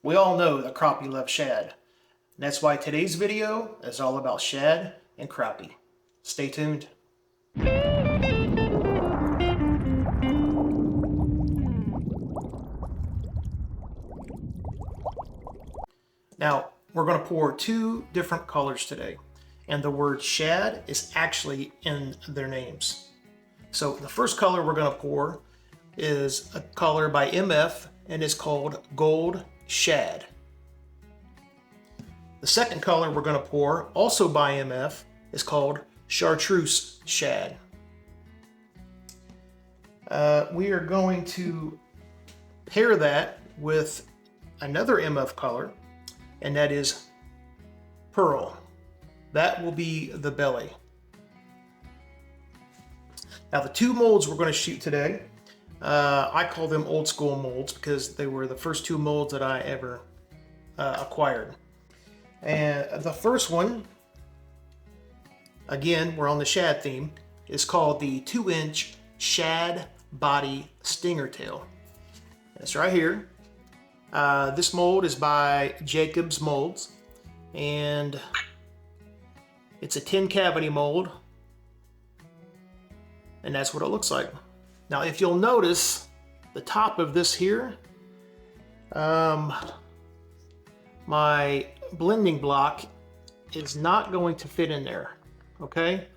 We all know that crappie love shad. And that's why today's video is all about shad and crappie. Stay tuned. Now, we're going to pour two different colors today, and the word shad is actually in their names. So the first color we're going to pour is a color by MF, and it's called Gold Shad. The second color we're going to pour, also by MF, is called Chartreuse Shad. We are going to pair that with another MF color, and that is Pearl. That will be the belly. Now the two molds we're going to shoot today, I call them old school molds because they were the first two molds that I ever acquired. And the first one, again, we're on the shad theme, is called the 2-inch Shad Body Stinger Tail. It's right here. This mold is by Jacob's Molds, and it's a 10 cavity mold, and that's what it looks like. Now, if you'll notice, the top of this here, my blending block is not going to fit in there, okay?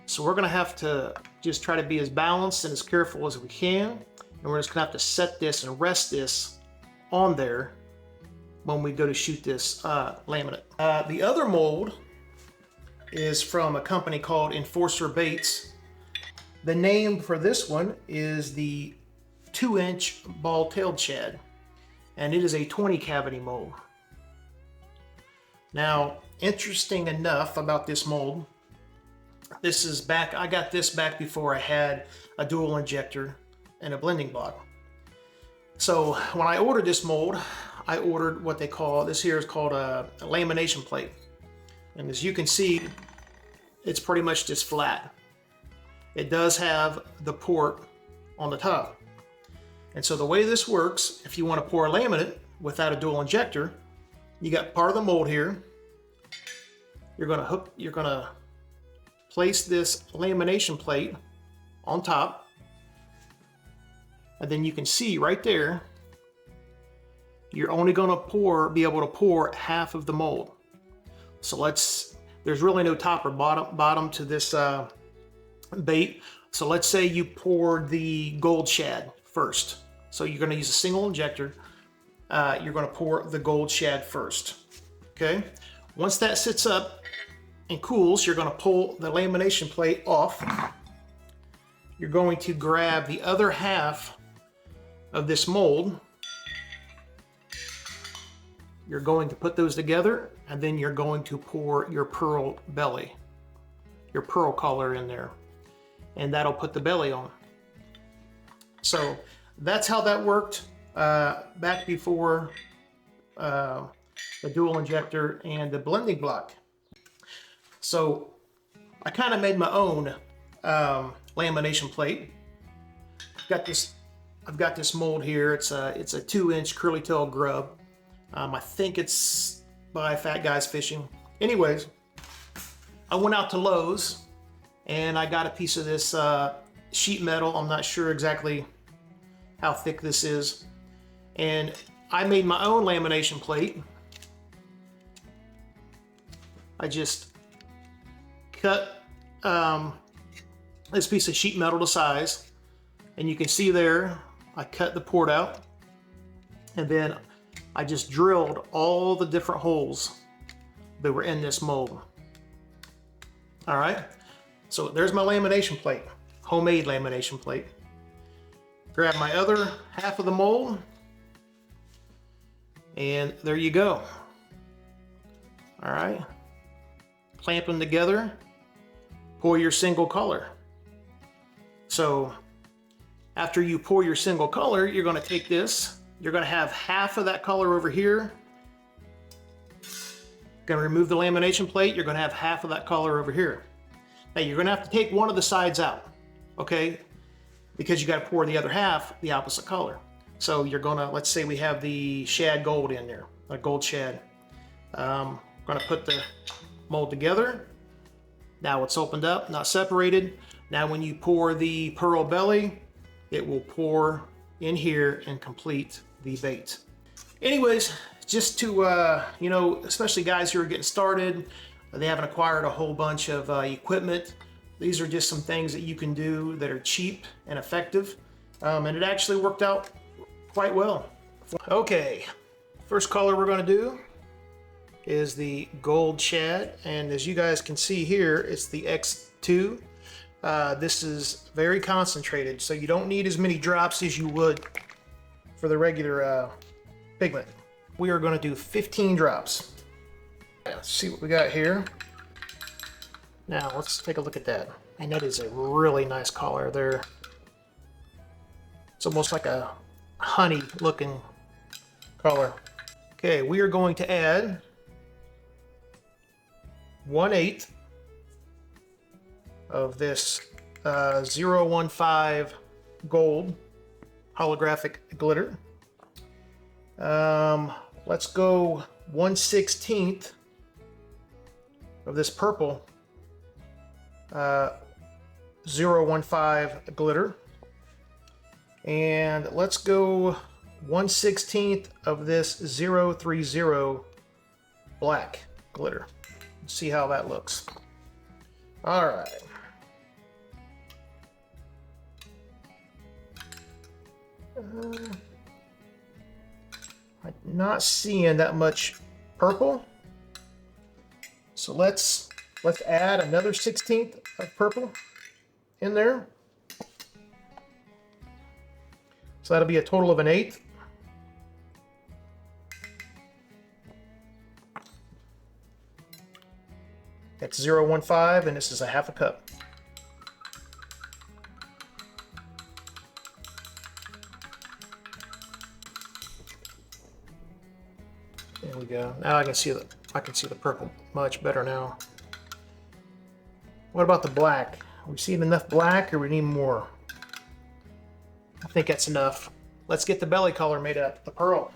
So we're gonna have to just try to be as balanced and as careful as we can, and we're just gonna have to set this and rest this on there when we go to shoot this laminate. The other mold is from a company called Enforcer Baits. The name for this one is the 2-inch Ball Tail Shad, and it is a 20 cavity mold. Now, interesting enough about this mold, this is back, I got this back before I had a dual injector and a blending block. So when I ordered this mold, I ordered what they call, this here is called a lamination plate. And as you can see, it's pretty much just flat. It does have the port on the top. And so the way this works, if you want to pour a laminate without a dual injector, you got part of the mold here. You're gonna place this lamination plate on top. And then you can see right there, you're only gonna be able to pour half of the mold. So there's really no top or bottom to this bait. So let's say you poured the Gold Shad first. So you're gonna use a single injector. You're gonna pour the Gold Shad first, okay? Once that sits up and cools, you're gonna pull the lamination plate off. You're going to grab the other half of this mold. You're going to put those together, and then you're going to pour your pearl belly, your pearl color in there, and that'll put the belly on. So that's how that worked back before the dual injector and the blending block. So I kind of made my own lamination plate. I've got this mold here. It's a 2-inch curly tail grub. I think it's by Fat Guys Fishing. Anyways, I went out to Lowe's and I got a piece of this sheet metal. I'm not sure exactly how thick this is. And I made my own lamination plate. I just cut this piece of sheet metal to size, and you can see there I cut the port out, and then I just drilled all the different holes that were in this mold. All right, so there's my lamination plate, homemade lamination plate. Grab my other half of the mold, and there you go. All right, clamp them together, pour your single color. So after you pour your single color, you're going to take this, you're going to have half of that color over here. Going to remove the lamination plate, you're going to have half of that color over here. Now you're going to have to take one of the sides out, okay? Because you got to pour the other half the opposite color. So you're gonna, let's say we have the shad gold in there, a gold shad. Gonna put the mold together. Now it's opened up, not separated. Now when you pour the pearl belly, it will pour in here and complete the bait. Anyways, just to, you know, especially guys who are getting started, they haven't acquired a whole bunch of equipment. These are just some things that you can do that are cheap and effective. And it actually worked out quite well. Okay, first color we're gonna do is the Gold Shad. And as you guys can see here, it's the X2. This is very concentrated, so you don't need as many drops as you would for the regular pigment. We are going to do 15 drops. Let's see what we got here. Now let's take a look at that. And that is a really nice color there. It's almost like a honey looking color. Okay, we are going to add 1/8 of this 015 gold holographic glitter. Let's go 1/16 of this purple 015 glitter. And let's go 1/16 of this 030 black glitter. See how that looks. All right. I'm not seeing that much purple, so let's add another 1/16 of purple in there. So that'll be a total of 1/8. That's 015, and this is a 1/2 cup. There we go. Now I can see the purple much better now. What about the black? Are we seeing enough black, or we need more? I think that's enough. Let's get the belly color made up, the pearl.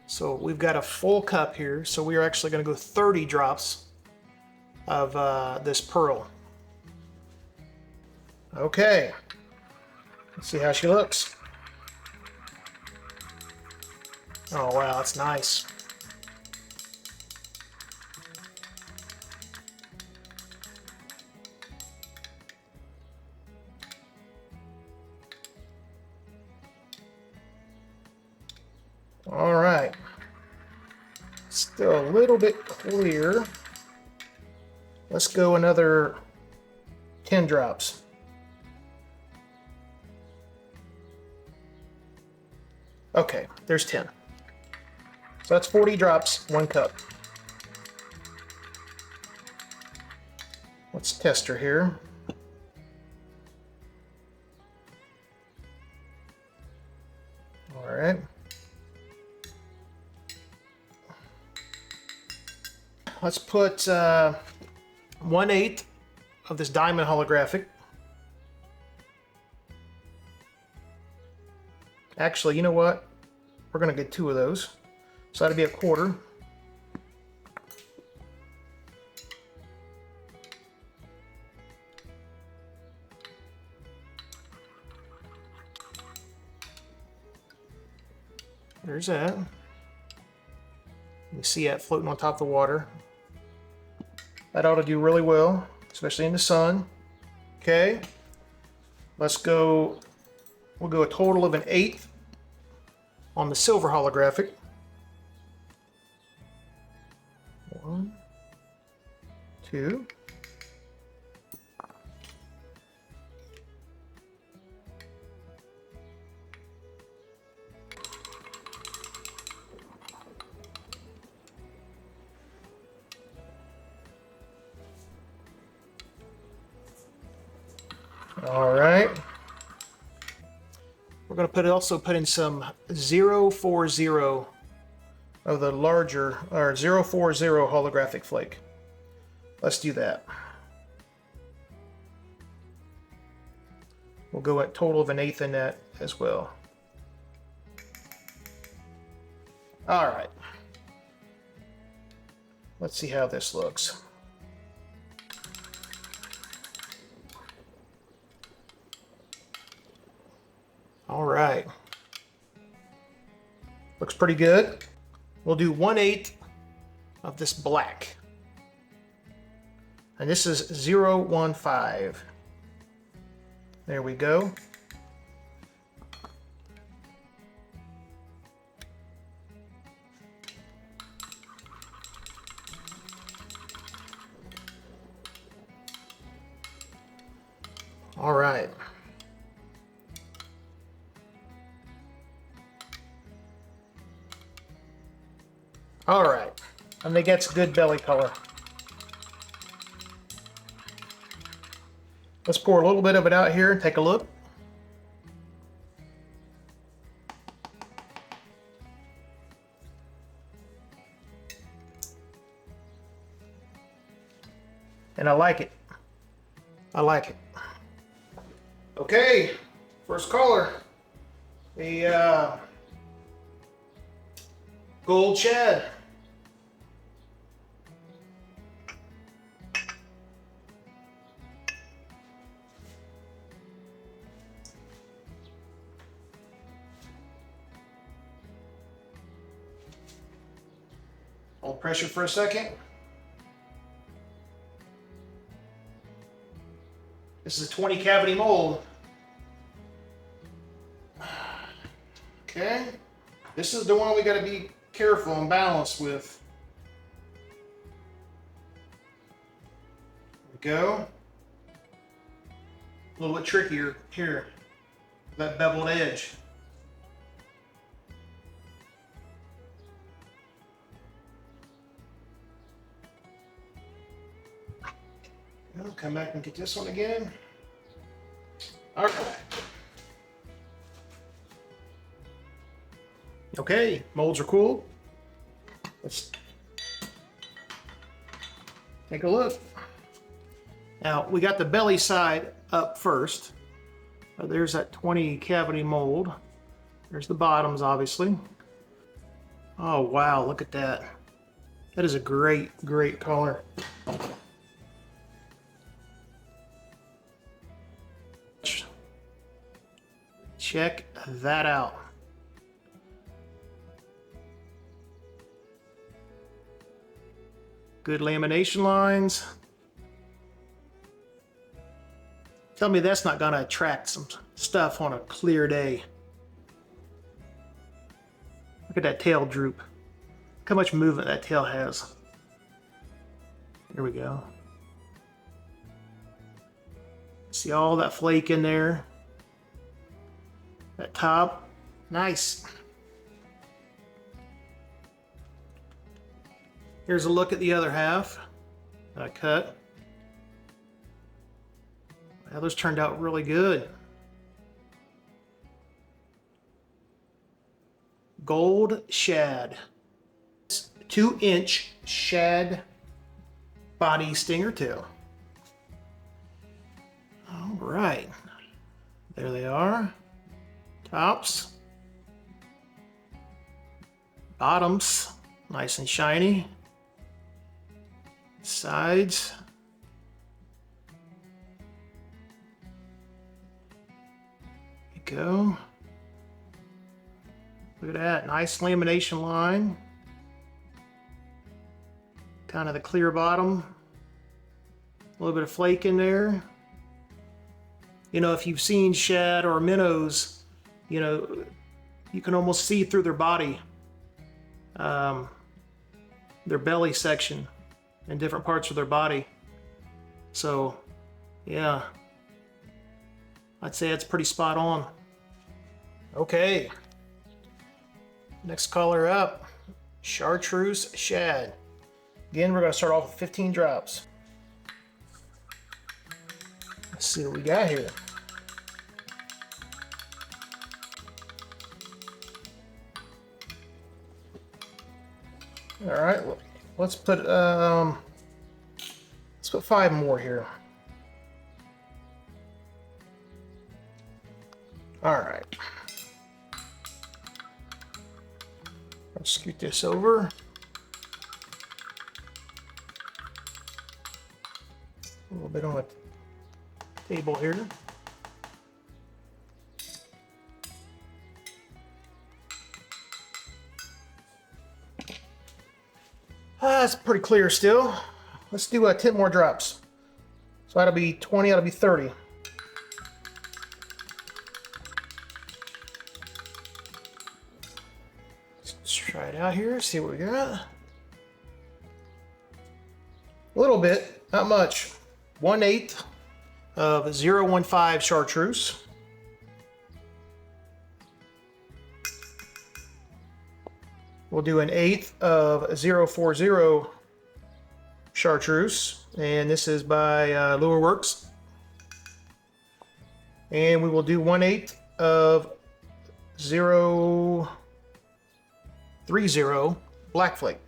So we've got a full cup here, so we are actually going to go 30 drops of this pearl. Okay, let's see how she looks. Oh wow, that's nice. All right, still a little bit clear. Let's go another 10 drops. Okay, there's 10. So that's 40 drops, 1 cup. Let's test her here. All right. Let's put 1/8 of this diamond holographic. Actually, you know what? We're gonna get 2 of those. So that'll be 1/4. There's that. You can see that floating on top of the water. That ought to do really well, especially in the sun. Okay, let's go, we'll go a total of 1/8 on the silver holographic. 1, 2. All right. We're going to also put in some 040 of the larger, or 040 holographic flake. Let's do that. We'll go at total of 1/8 in that as well. All right. Let's see how this looks. All right. Looks pretty good. We'll do 1/8 of this black. And this is 015. There we go. All right. All right. I think that's good belly color. Let's pour a little bit of it out here and take a look. And I like it. I like it. Okay, first color. The Gold Shad. Hold pressure for a second. This is a 20 cavity mold. Okay, this is the one we got to be careful and balanced with. There we go. A little bit trickier here, that beveled edge. I'll come back and get this one again. All right. Okay, molds are cool. Let's take a look. Now, we got the belly side up first. There's that 20 cavity mold. There's the bottoms, obviously. Oh, wow, look at that. That is a great, great color. Check that out. Good lamination lines. Tell me that's not gonna attract some stuff on a clear day. Look at that tail droop. Look how much movement that tail has. Here we go. See all that flake in there? That top, nice. Here's a look at the other half that I cut. Well, those turned out really good. Gold Shad. 2-inch Shad Body Stinger Tail. All right, there they are. Tops, bottoms, nice and shiny. Sides. There you go. Look at that, nice lamination line. Kind of the clear bottom. A little bit of flake in there. You know, if you've seen shad or minnows, you know, you can almost see through their body, their belly section and different parts of their body. So, yeah, I'd say it's pretty spot on. Okay, next color up, Chartreuse Shad. Again, we're gonna start off with 15 drops. Let's see what we got here. All right, let's put 5 more here. All right. Scoot this over. A little bit on the table here. It's pretty clear still. Let's do 10 more drops. So that'll be 20, that'll be 30. Let's try it out here, see what we got. A little bit, not much. 1/8 of 015 Chartreuse. We'll do 1/8 of 040 Chartreuse, and this is by Lure Works. And we will do 1/8 of 030 Black Flake.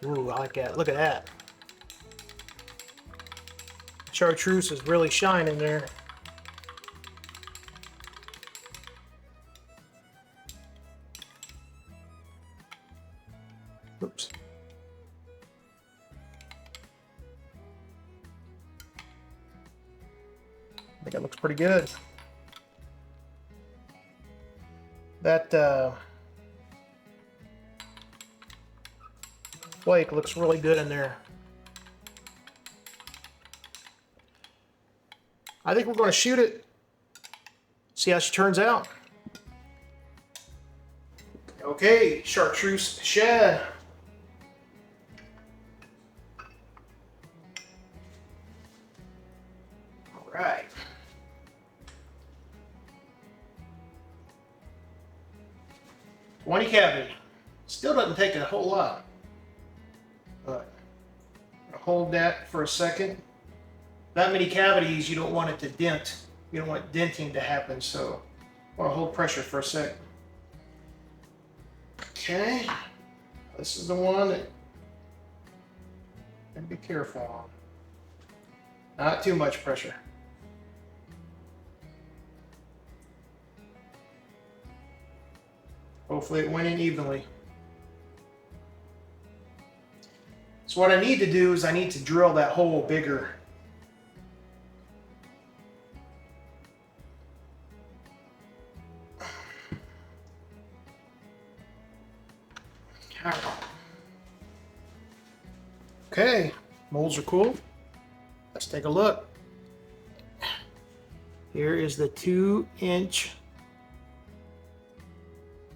Ooh, I like that. Look at that. Chartreuse is really shining there. Oops. I think it looks pretty good. That flake looks really good in there. I think we're going to shoot it, see how she turns out. Okay, Chartreuse Shad. All right. Cavity. Still doesn't take a whole lot. But I'll hold that for a second. That many cavities, you don't want it to dent. You don't want denting to happen, so I want to hold pressure for a second. Okay, this is the one that you be careful on. Not too much pressure. Hopefully it went in evenly. So what I need to do is I need to drill that hole bigger. Okay, molds are cool. Let's take a look. Here is the 2-inch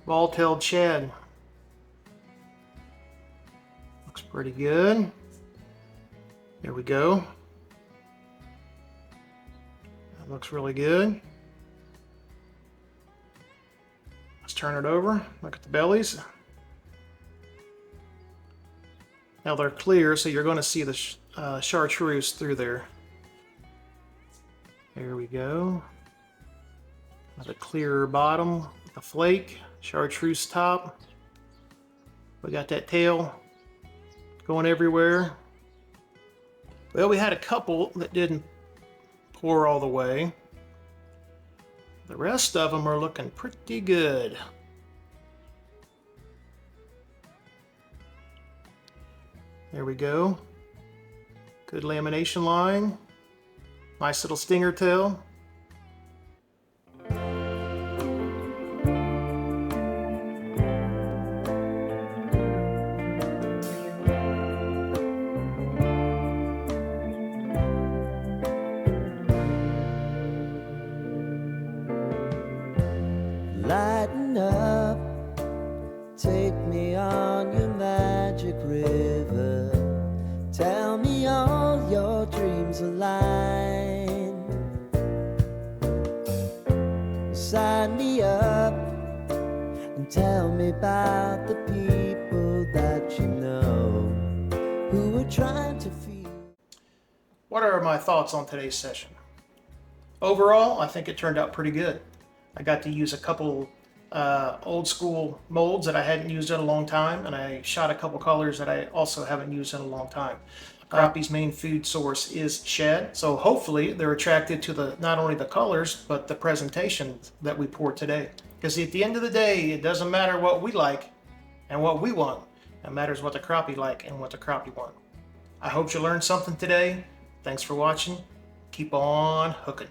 Ball Tail Shad. Looks pretty good. There we go. That looks really good. Let's turn it over. Look at the bellies. Now they're clear, so you're going to see the chartreuse through there. There we go. With a clear bottom, the flake, chartreuse top. We got that tail going everywhere. Well, we had a couple that didn't pour all the way. The rest of them are looking pretty good. There we go. Good lamination line. Nice little stinger tail. Lighten up, take me on your magic river. Tell me all your dreams align. Sign me up and tell me about the people that you know who are trying to feel. What are my thoughts on today's session? Overall, I think it turned out pretty good. I got to use a couple old school molds that I hadn't used in a long time, and I shot a couple colors that I also haven't used in a long time. Crappie's main food source is shad, so hopefully they're attracted to not only the colors, but the presentation that we pour today. Because at the end of the day, it doesn't matter what we like and what we want. It matters what the crappie like and what the crappie want. I hope you learned something today. Thanks for watching. Keep on hooking.